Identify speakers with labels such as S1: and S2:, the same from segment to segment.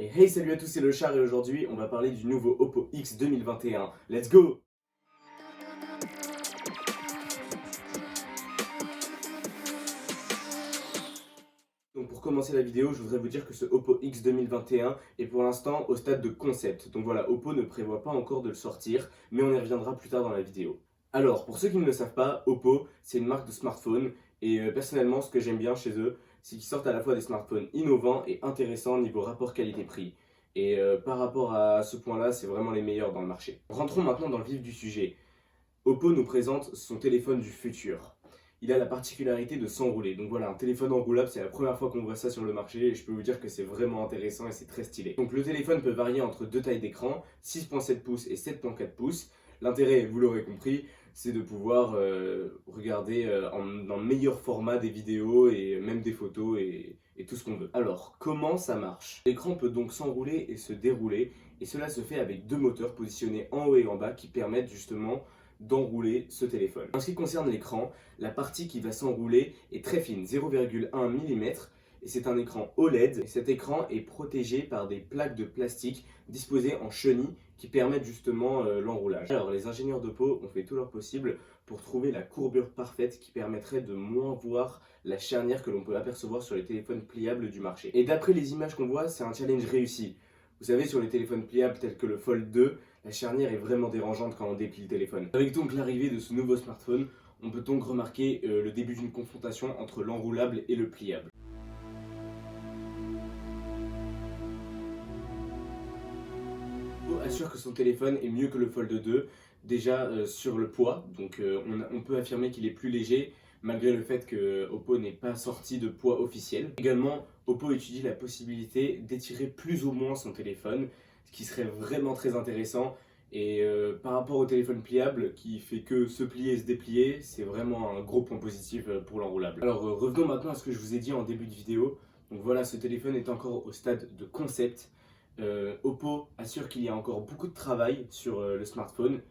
S1: Et hey, salut à tous, c'est le Char et aujourd'hui on va parler du nouveau Oppo X 2021. Let's go! Donc pour commencer la vidéo, je voudrais vous dire que ce Oppo X 2021 est pour l'instant au stade de concept. Donc voilà, Oppo ne prévoit pas encore de le sortir, mais on y reviendra plus tard dans la vidéo. Alors, pour ceux qui ne le savent pas, Oppo, c'est une marque de smartphone et personnellement, ce que j'aime bien chez eux, c'est qu'ils sortent à la fois des smartphones innovants et intéressants niveau rapport qualité-prix. Et par rapport à ce point-là, c'est vraiment les meilleurs dans le marché. Rentrons maintenant dans le vif du sujet. Oppo nous présente son téléphone du futur. Il a la particularité de s'enrouler. Donc voilà, un téléphone enroulable, c'est la première fois qu'on voit ça sur le marché et je peux vous dire que c'est vraiment intéressant et c'est très stylé. Donc le téléphone peut varier entre deux tailles d'écran, 6.7 pouces et 7.4 pouces. L'intérêt, vous l'aurez compris, c'est de pouvoir regarder dans le meilleur format des vidéos et même des photos et tout ce qu'on veut. Alors, comment ça marche? L'écran peut donc s'enrouler et se dérouler et cela se fait avec deux moteurs positionnés en haut et en bas qui permettent justement d'enrouler ce téléphone. En ce qui concerne l'écran, la partie qui va s'enrouler est très fine, 0,1 mm, et c'est un écran OLED. Et cet écran est protégé par des plaques de plastique disposées en chenilles qui permettent justement l'enroulage. Alors les ingénieurs d'Oppo ont fait tout leur possible pour trouver la courbure parfaite qui permettrait de moins voir la charnière que l'on peut apercevoir sur les téléphones pliables du marché. Et d'après les images qu'on voit, c'est un challenge réussi. Vous savez, sur les téléphones pliables tels que le Fold 2, la charnière est vraiment dérangeante quand on déplie le téléphone. Avec donc l'arrivée de ce nouveau smartphone, on peut donc remarquer le début d'une confrontation entre l'enroulable et le pliable. Oppo assure que son téléphone est mieux que le Fold 2, déjà sur le poids, donc on peut affirmer qu'il est plus léger, malgré le fait que Oppo n'ait pas sorti de poids officiel. Également, Oppo étudie la possibilité d'étirer plus ou moins son téléphone, ce qui serait vraiment très intéressant. Et par rapport au téléphone pliable qui fait que se plier et se déplier, c'est vraiment un gros point positif pour l'enroulable. Alors revenons maintenant à ce que je vous ai dit en début de vidéo. Donc voilà, ce téléphone est encore au stade de concept. Oppo assure qu'il y a encore beaucoup de travail sur le smartphone.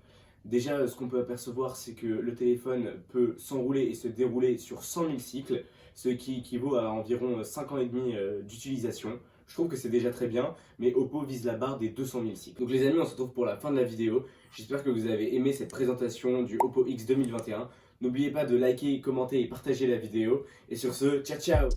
S1: Déjà, ce qu'on peut apercevoir, c'est que le téléphone peut s'enrouler et se dérouler sur 100 000 cycles, ce qui équivaut à environ 5 ans et demi d'utilisation. Je trouve que c'est déjà très bien, mais Oppo vise la barre des 200 000 cycles. Donc les amis, on se retrouve pour la fin de la vidéo. J'espère que vous avez aimé cette présentation du Oppo X 2021. N'oubliez pas de liker, commenter et partager la vidéo. Et sur ce, ciao ciao!